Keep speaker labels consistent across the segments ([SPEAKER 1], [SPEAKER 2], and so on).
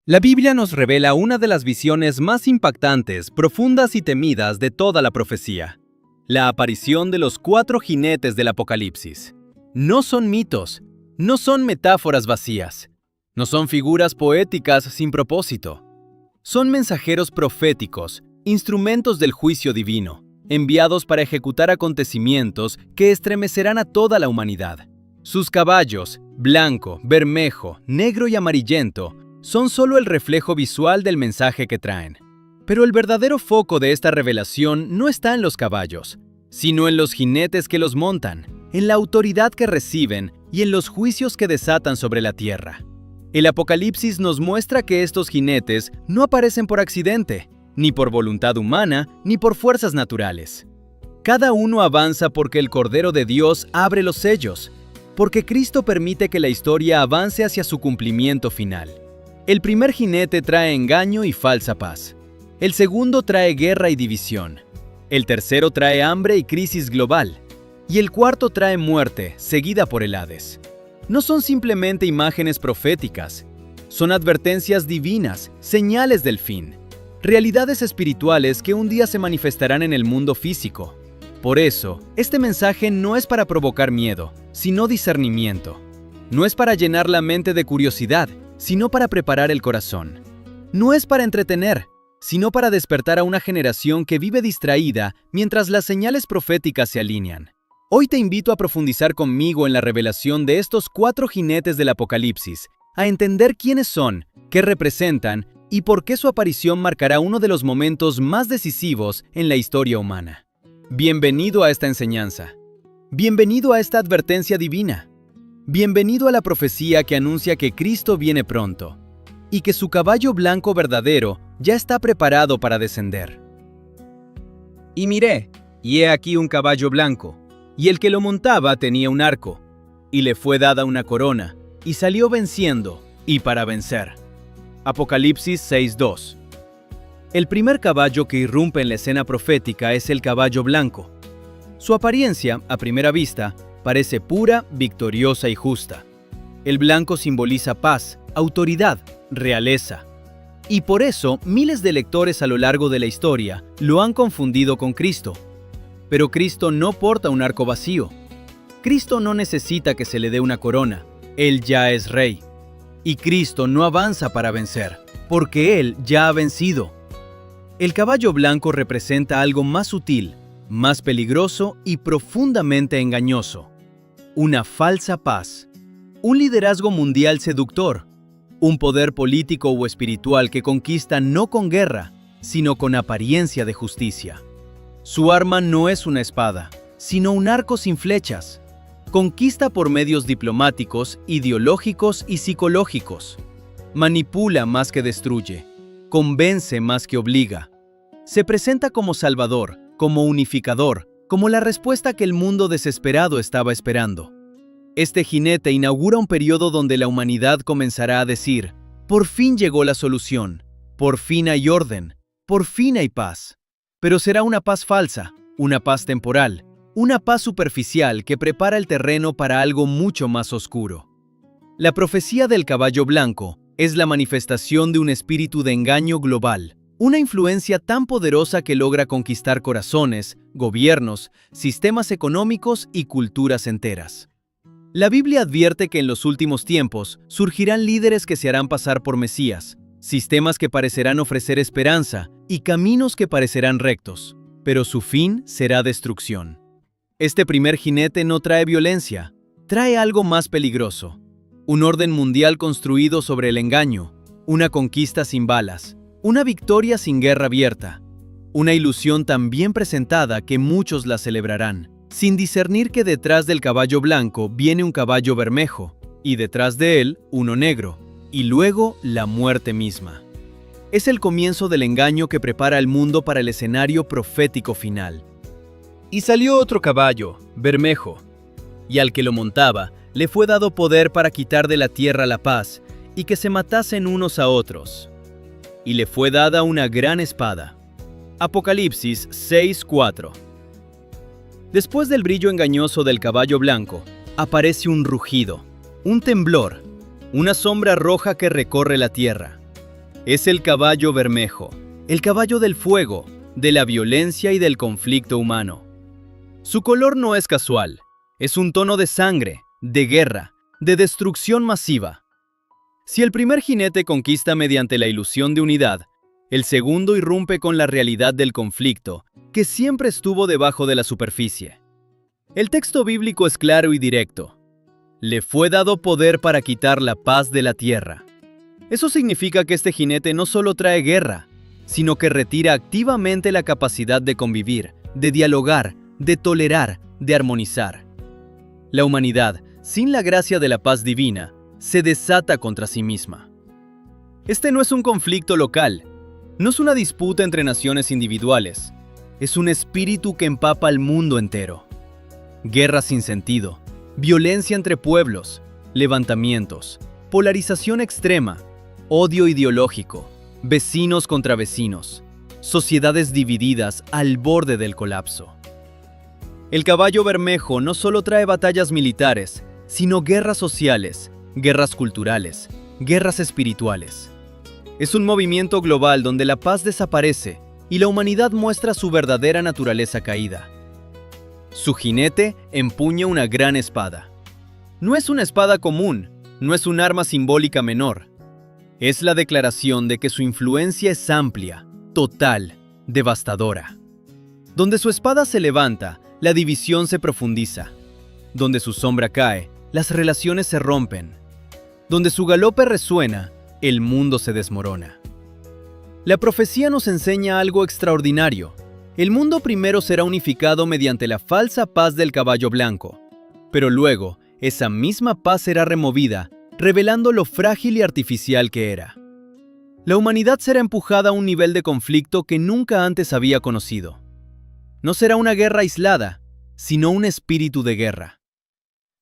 [SPEAKER 1] La Biblia nos revela una de las visiones más impactantes, profundas y temidas de toda la profecía: la aparición de los 4 jinetes del Apocalipsis. No son mitos, no son metáforas vacías, no son figuras poéticas sin propósito. Son mensajeros proféticos, instrumentos del juicio divino, enviados para ejecutar acontecimientos que estremecerán a toda la humanidad. Sus caballos, blanco, bermejo, negro y amarillento, son solo el reflejo visual del mensaje que traen. Pero el verdadero foco de esta revelación no está en los caballos, sino en los jinetes que los montan, en la autoridad que reciben y en los juicios que desatan sobre la tierra. El Apocalipsis nos muestra que estos jinetes no aparecen por accidente, ni por voluntad humana, ni por fuerzas naturales. Cada uno avanza porque el Cordero de Dios abre los sellos, porque Cristo permite que la historia avance hacia su cumplimiento final. El primer jinete trae engaño y falsa paz. El segundo trae guerra y división. El tercero trae hambre y crisis global. Y el cuarto trae muerte, seguida por el Hades. No son simplemente imágenes proféticas. Son advertencias divinas, señales del fin. Realidades espirituales que un día se manifestarán en el mundo físico. Por eso, este mensaje no es para provocar miedo, sino discernimiento. No es para llenar la mente de curiosidad, sino para preparar el corazón. No es para entretener, sino para despertar a una generación que vive distraída mientras las señales proféticas se alinean. Hoy te invito a profundizar conmigo en la revelación de estos 4 jinetes del Apocalipsis, a entender quiénes son, qué representan y por qué su aparición marcará uno de los momentos más decisivos en la historia humana. Bienvenido a esta enseñanza. Bienvenido a esta advertencia divina. Bienvenido a la profecía que anuncia que Cristo viene pronto y que su caballo blanco verdadero ya está preparado para descender. Y miré, y he aquí un caballo blanco, y el que lo montaba tenía un arco, y le fue dada una corona, y salió venciendo, y para vencer. Apocalipsis 6:2. El primer caballo que irrumpe en la escena profética es el caballo blanco. Su apariencia, a primera vista, parece pura, victoriosa y justa. El blanco simboliza paz, autoridad, realeza. Y por eso, miles de lectores a lo largo de la historia lo han confundido con Cristo. Pero Cristo no porta un arco vacío. Cristo no necesita que se le dé una corona. Él ya es rey. Y Cristo no avanza para vencer, porque Él ya ha vencido. El caballo blanco representa algo más sutil, más peligroso y profundamente engañoso. Una falsa paz. Un liderazgo mundial seductor. Un poder político o espiritual que conquista no con guerra, sino con apariencia de justicia. Su arma no es una espada, sino un arco sin flechas. Conquista por medios diplomáticos, ideológicos y psicológicos. Manipula más que destruye. Convence más que obliga. Se presenta como salvador, como unificador, como la respuesta que el mundo desesperado estaba esperando. Este jinete inaugura un periodo donde la humanidad comenzará a decir: por fin llegó la solución, por fin hay orden, por fin hay paz. Pero será una paz falsa, una paz temporal, una paz superficial que prepara el terreno para algo mucho más oscuro. La profecía del caballo blanco es la manifestación de un espíritu de engaño global, una influencia tan poderosa que logra conquistar corazones, gobiernos, sistemas económicos y culturas enteras. La Biblia advierte que en los últimos tiempos surgirán líderes que se harán pasar por Mesías, sistemas que parecerán ofrecer esperanza y caminos que parecerán rectos, pero su fin será destrucción. Este primer jinete no trae violencia, trae algo más peligroso: un orden mundial construido sobre el engaño, una conquista sin balas, una victoria sin guerra abierta, una ilusión tan bien presentada que muchos la celebrarán, sin discernir que detrás del caballo blanco viene un caballo bermejo, y detrás de él uno negro, y luego la muerte misma. Es el comienzo del engaño que prepara al mundo para el escenario profético final. Y salió otro caballo, bermejo, y al que lo montaba le fue dado poder para quitar de la tierra la paz, y que se matasen unos a otros. Y le fue dada una gran espada. Apocalipsis 6:4. Después del brillo engañoso del caballo blanco, aparece un rugido, un temblor, una sombra roja que recorre la tierra. Es el caballo bermejo, el caballo del fuego, de la violencia y del conflicto humano. Su color no es casual, es un tono de sangre, de guerra, de destrucción masiva. Si el primer jinete conquista mediante la ilusión de unidad, el segundo irrumpe con la realidad del conflicto, que siempre estuvo debajo de la superficie. El texto bíblico es claro y directo. Le fue dado poder para quitar la paz de la tierra. Eso significa que este jinete no solo trae guerra, sino que retira activamente la capacidad de convivir, de dialogar, de tolerar, de armonizar. La humanidad, sin la gracia de la paz divina, se desata contra sí misma. Este no es un conflicto local, no es una disputa entre naciones individuales, es un espíritu que empapa al mundo entero. Guerra sin sentido, violencia entre pueblos, levantamientos, polarización extrema, odio ideológico, vecinos contra vecinos, sociedades divididas al borde del colapso. El caballo bermejo no solo trae batallas militares, sino guerras sociales, guerras culturales, guerras espirituales. Es un movimiento global donde la paz desaparece y la humanidad muestra su verdadera naturaleza caída. Su jinete empuña una gran espada. No es una espada común, no es un arma simbólica menor. Es la declaración de que su influencia es amplia, total, devastadora. Donde su espada se levanta, la división se profundiza. Donde su sombra cae, las relaciones se rompen. Donde su galope resuena, el mundo se desmorona. La profecía nos enseña algo extraordinario. El mundo primero será unificado mediante la falsa paz del caballo blanco, pero luego esa misma paz será removida, revelando lo frágil y artificial que era. La humanidad será empujada a un nivel de conflicto que nunca antes había conocido. No será una guerra aislada, sino un espíritu de guerra.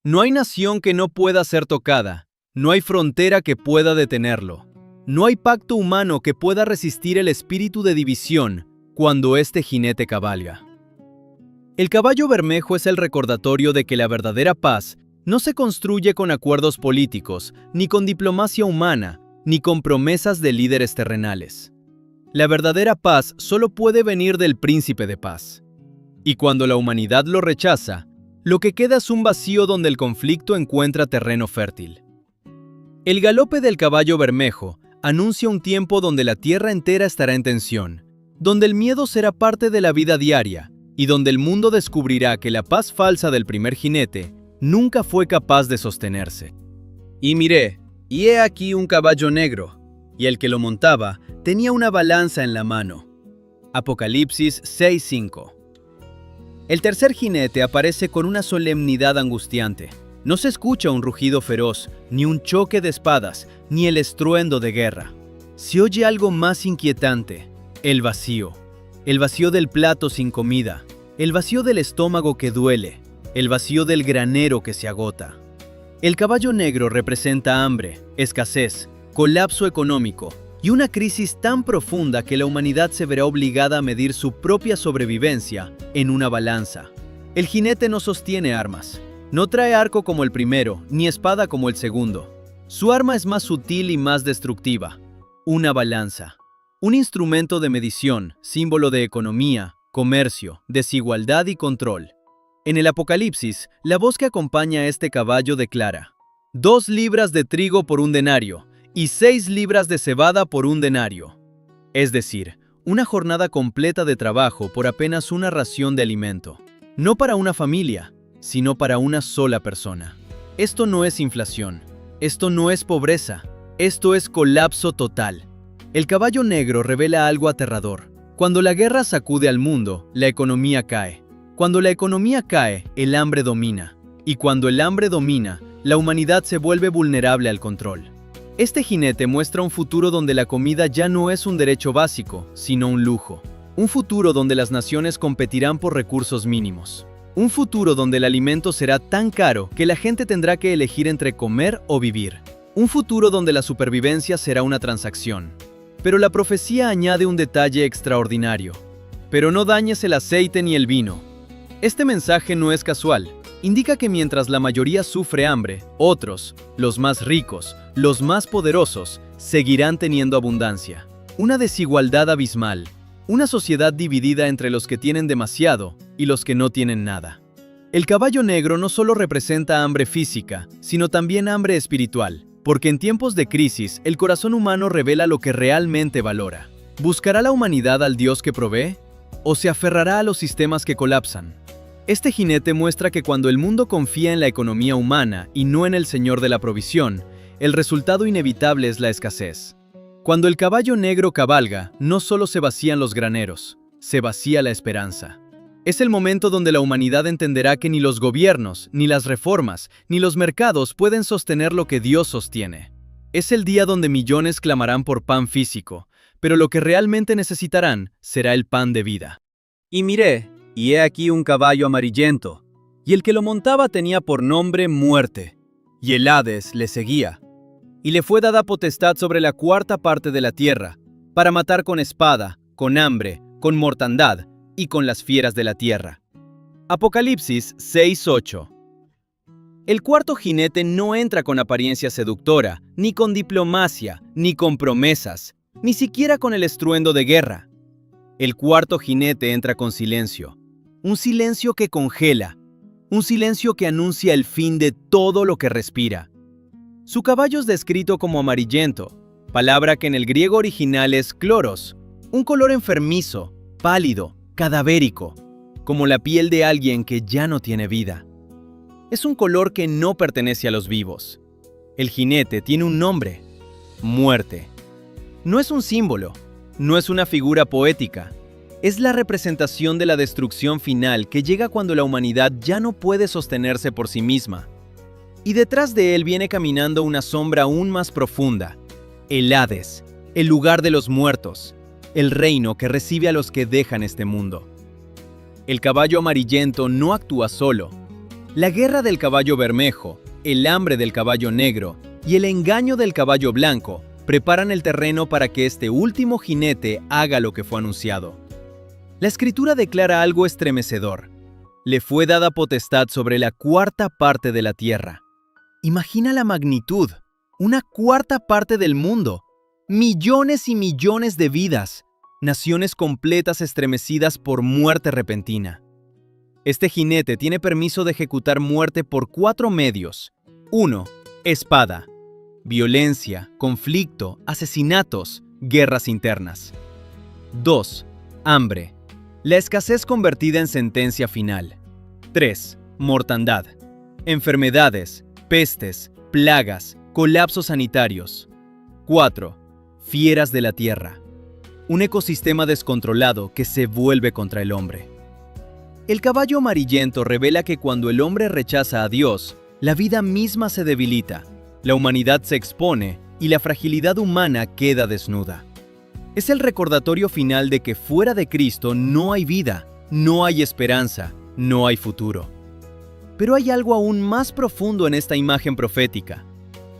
[SPEAKER 1] No hay nación que no pueda ser tocada, no hay frontera que pueda detenerlo, no hay pacto humano que pueda resistir el espíritu de división cuando este jinete cabalga. El caballo bermejo es el recordatorio de que la verdadera paz no se construye con acuerdos políticos, ni con diplomacia humana, ni con promesas de líderes terrenales. La verdadera paz solo puede venir del príncipe de paz. Y cuando la humanidad lo rechaza, lo que queda es un vacío donde el conflicto encuentra terreno fértil. El galope del caballo bermejo anuncia un tiempo donde la tierra entera estará en tensión, donde el miedo será parte de la vida diaria y donde el mundo descubrirá que la paz falsa del primer jinete nunca fue capaz de sostenerse. Y miré, y he aquí un caballo negro, y el que lo montaba tenía una balanza en la mano. Apocalipsis 6:5. El tercer jinete aparece con una solemnidad angustiante. No se escucha un rugido feroz, ni un choque de espadas, ni el estruendo de guerra. Se oye algo más inquietante: el vacío del plato sin comida, el vacío del estómago que duele, el vacío del granero que se agota. El caballo negro representa hambre, escasez, colapso económico y una crisis tan profunda que la humanidad se verá obligada a medir su propia sobrevivencia en una balanza. El jinete no sostiene armas, no trae arco como el primero, ni espada como el segundo. Su arma es más sutil y más destructiva: una balanza. Un instrumento de medición, símbolo de economía, comercio, desigualdad y control. En el Apocalipsis, la voz que acompaña a este caballo declara: 2 libras de trigo por 1 denario, y 6 libras de cebada por 1 denario. Es decir, una jornada completa de trabajo por apenas una ración de alimento. No para una familia, sino para una sola persona. Esto no es inflación, esto no es pobreza, esto es colapso total. El caballo negro revela algo aterrador. Cuando la guerra sacude al mundo, la economía cae. Cuando la economía cae, el hambre domina. Y cuando el hambre domina, la humanidad se vuelve vulnerable al control. Este jinete muestra un futuro donde la comida ya no es un derecho básico, sino un lujo. Un futuro donde las naciones competirán por recursos mínimos. Un futuro donde el alimento será tan caro que la gente tendrá que elegir entre comer o vivir. Un futuro donde la supervivencia será una transacción. Pero la profecía añade un detalle extraordinario: pero no dañes el aceite ni el vino. Este mensaje no es casual. Indica que mientras la mayoría sufre hambre, otros, los más ricos, los más poderosos, seguirán teniendo abundancia. Una desigualdad abismal, una sociedad dividida entre los que tienen demasiado y los que no tienen nada. El caballo negro no solo representa hambre física, sino también hambre espiritual, porque en tiempos de crisis el corazón humano revela lo que realmente valora. ¿Buscará la humanidad al Dios que provee? ¿O se aferrará a los sistemas que colapsan? Este jinete muestra que cuando el mundo confía en la economía humana y no en el Señor de la provisión, el resultado inevitable es la escasez. Cuando el caballo negro cabalga, no solo se vacían los graneros, se vacía la esperanza. Es el momento donde la humanidad entenderá que ni los gobiernos, ni las reformas, ni los mercados pueden sostener lo que Dios sostiene. Es el día donde millones clamarán por pan físico, pero lo que realmente necesitarán será el pan de vida. Y miré, y he aquí un caballo amarillento, y el que lo montaba tenía por nombre Muerte, y el Hades le seguía. Y le fue dada potestad sobre la cuarta parte de la tierra, para matar con espada, con hambre, con mortandad, y con las fieras de la tierra. Apocalipsis 6:8. El cuarto jinete no entra con apariencia seductora, ni con diplomacia, ni con promesas, ni siquiera con el estruendo de guerra. El cuarto jinete entra con silencio, un silencio que congela, un silencio que anuncia el fin de todo lo que respira. Su caballo es descrito como amarillento, palabra que en el griego original es kloros, un color enfermizo, pálido, cadavérico, como la piel de alguien que ya no tiene vida. Es un color que no pertenece a los vivos. El jinete tiene un nombre: Muerte. No es un símbolo, no es una figura poética, es la representación de la destrucción final que llega cuando la humanidad ya no puede sostenerse por sí misma. Y detrás de él viene caminando una sombra aún más profunda: el Hades, el lugar de los muertos, el reino que recibe a los que dejan este mundo. El caballo amarillento no actúa solo. La guerra del caballo bermejo, el hambre del caballo negro y el engaño del caballo blanco preparan el terreno para que este último jinete haga lo que fue anunciado. La Escritura declara algo estremecedor: le fue dada potestad sobre la cuarta parte de la tierra. Imagina la magnitud: una cuarta parte del mundo, millones y millones de vidas, naciones completas estremecidas por muerte repentina. Este jinete tiene permiso de ejecutar muerte por 4 medios. 1. Espada. Violencia, conflicto, asesinatos, guerras internas. 2. Hambre. La escasez convertida en sentencia final. 3. Mortandad. Enfermedades, pestes, plagas, colapsos sanitarios. 4. Fieras de la tierra. Un ecosistema descontrolado que se vuelve contra el hombre. El caballo amarillento revela que cuando el hombre rechaza a Dios, la vida misma se debilita, la humanidad se expone y la fragilidad humana queda desnuda. Es el recordatorio final de que fuera de Cristo no hay vida, no hay esperanza, no hay futuro. Pero hay algo aún más profundo en esta imagen profética.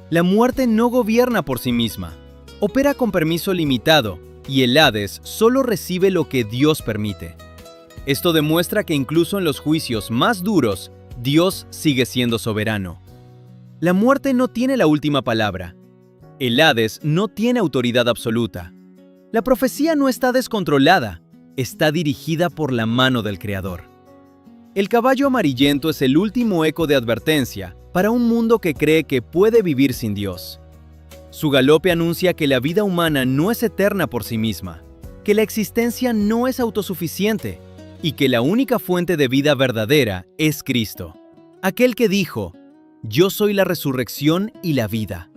[SPEAKER 1] La muerte no gobierna por sí misma, opera con permiso limitado, y el Hades solo recibe lo que Dios permite. Esto demuestra que incluso en los juicios más duros, Dios sigue siendo soberano. La muerte no tiene la última palabra. El Hades no tiene autoridad absoluta. La profecía no está descontrolada, está dirigida por la mano del Creador. El caballo amarillento es el último eco de advertencia para un mundo que cree que puede vivir sin Dios. Su galope anuncia que la vida humana no es eterna por sí misma, que la existencia no es autosuficiente y que la única fuente de vida verdadera es Cristo, aquel que dijo: «Yo soy la resurrección y la vida».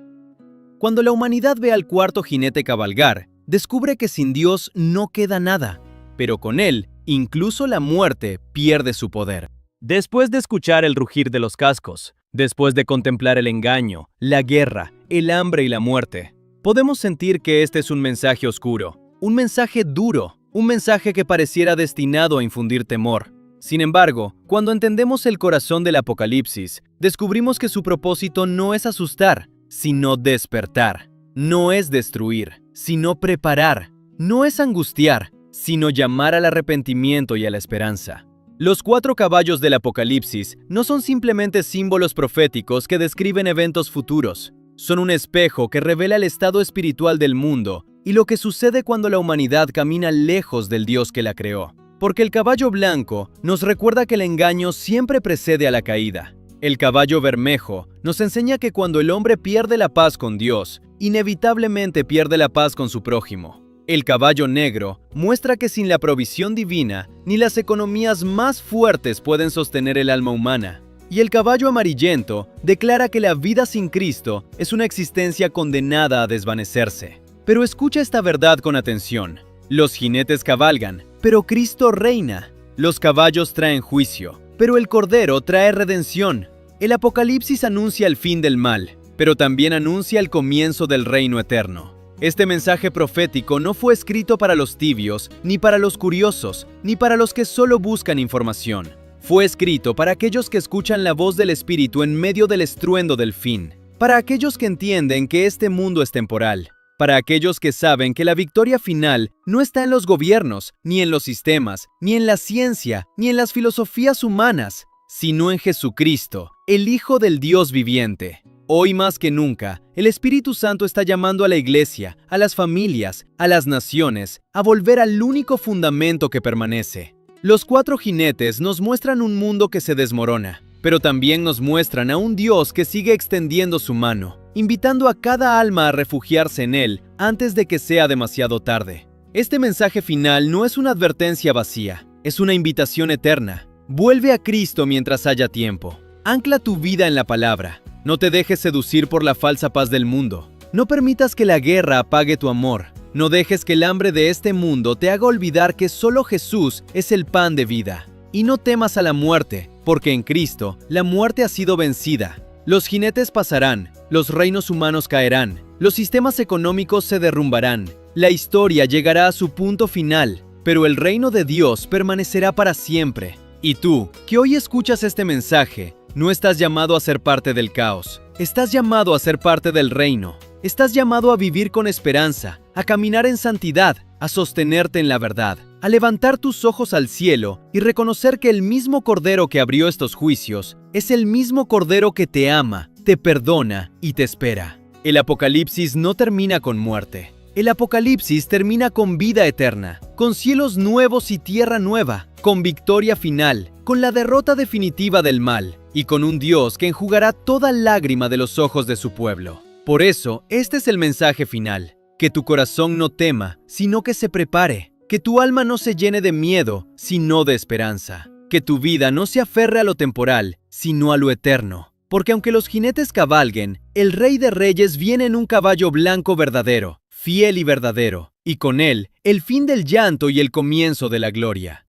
[SPEAKER 1] Cuando la humanidad ve al cuarto jinete cabalgar, descubre que sin Dios no queda nada, pero con Él, incluso la muerte pierde su poder. Después de escuchar el rugir de los cascos, después de contemplar el engaño, la guerra, el hambre y la muerte, podemos sentir que este es un mensaje oscuro, un mensaje duro, un mensaje que pareciera destinado a infundir temor. Sin embargo, cuando entendemos el corazón del Apocalipsis, descubrimos que su propósito no es asustar, sino despertar. No es destruir, sino preparar. No es angustiar, sino llamar al arrepentimiento y a la esperanza. Los 4 caballos del Apocalipsis no son simplemente símbolos proféticos que describen eventos futuros. Son un espejo que revela el estado espiritual del mundo y lo que sucede cuando la humanidad camina lejos del Dios que la creó. Porque el caballo blanco nos recuerda que el engaño siempre precede a la caída. El caballo bermejo nos enseña que cuando el hombre pierde la paz con Dios, inevitablemente pierde la paz con su prójimo. El caballo negro muestra que sin la provisión divina, ni las economías más fuertes pueden sostener el alma humana. Y el caballo amarillento declara que la vida sin Cristo es una existencia condenada a desvanecerse. Pero escucha esta verdad con atención. Los jinetes cabalgan, pero Cristo reina. Los caballos traen juicio, pero el Cordero trae redención. El Apocalipsis anuncia el fin del mal, pero también anuncia el comienzo del reino eterno. Este mensaje profético no fue escrito para los tibios, ni para los curiosos, ni para los que solo buscan información. Fue escrito para aquellos que escuchan la voz del Espíritu en medio del estruendo del fin, para aquellos que entienden que este mundo es temporal, para aquellos que saben que la victoria final no está en los gobiernos, ni en los sistemas, ni en la ciencia, ni en las filosofías humanas, sino en Jesucristo, el Hijo del Dios viviente. Hoy más que nunca, el Espíritu Santo está llamando a la iglesia, a las familias, a las naciones, a volver al único fundamento que permanece. Los 4 jinetes nos muestran un mundo que se desmorona, pero también nos muestran a un Dios que sigue extendiendo su mano, invitando a cada alma a refugiarse en Él antes de que sea demasiado tarde. Este mensaje final no es una advertencia vacía, es una invitación eterna. Vuelve a Cristo mientras haya tiempo. Ancla tu vida en la palabra. No te dejes seducir por la falsa paz del mundo. No permitas que la guerra apague tu amor. No dejes que el hambre de este mundo te haga olvidar que solo Jesús es el pan de vida. Y no temas a la muerte, porque en Cristo la muerte ha sido vencida. Los jinetes pasarán, los reinos humanos caerán, los sistemas económicos se derrumbarán, la historia llegará a su punto final, pero el reino de Dios permanecerá para siempre. Y tú, que hoy escuchas este mensaje, no estás llamado a ser parte del caos, estás llamado a ser parte del reino. Estás llamado a vivir con esperanza, a caminar en santidad, a sostenerte en la verdad, a levantar tus ojos al cielo y reconocer que el mismo Cordero que abrió estos juicios es el mismo Cordero que te ama, te perdona y te espera. El Apocalipsis no termina con muerte. El Apocalipsis termina con vida eterna, con cielos nuevos y tierra nueva, con victoria final, con la derrota definitiva del mal y con un Dios que enjugará toda lágrima de los ojos de su pueblo. Por eso, este es el mensaje final. Que tu corazón no tema, sino que se prepare. Que tu alma no se llene de miedo, sino de esperanza. Que tu vida no se aferre a lo temporal, sino a lo eterno. Porque aunque los jinetes cabalguen, el Rey de Reyes viene en un caballo blanco verdadero, fiel y verdadero, y con él, el fin del llanto y el comienzo de la gloria.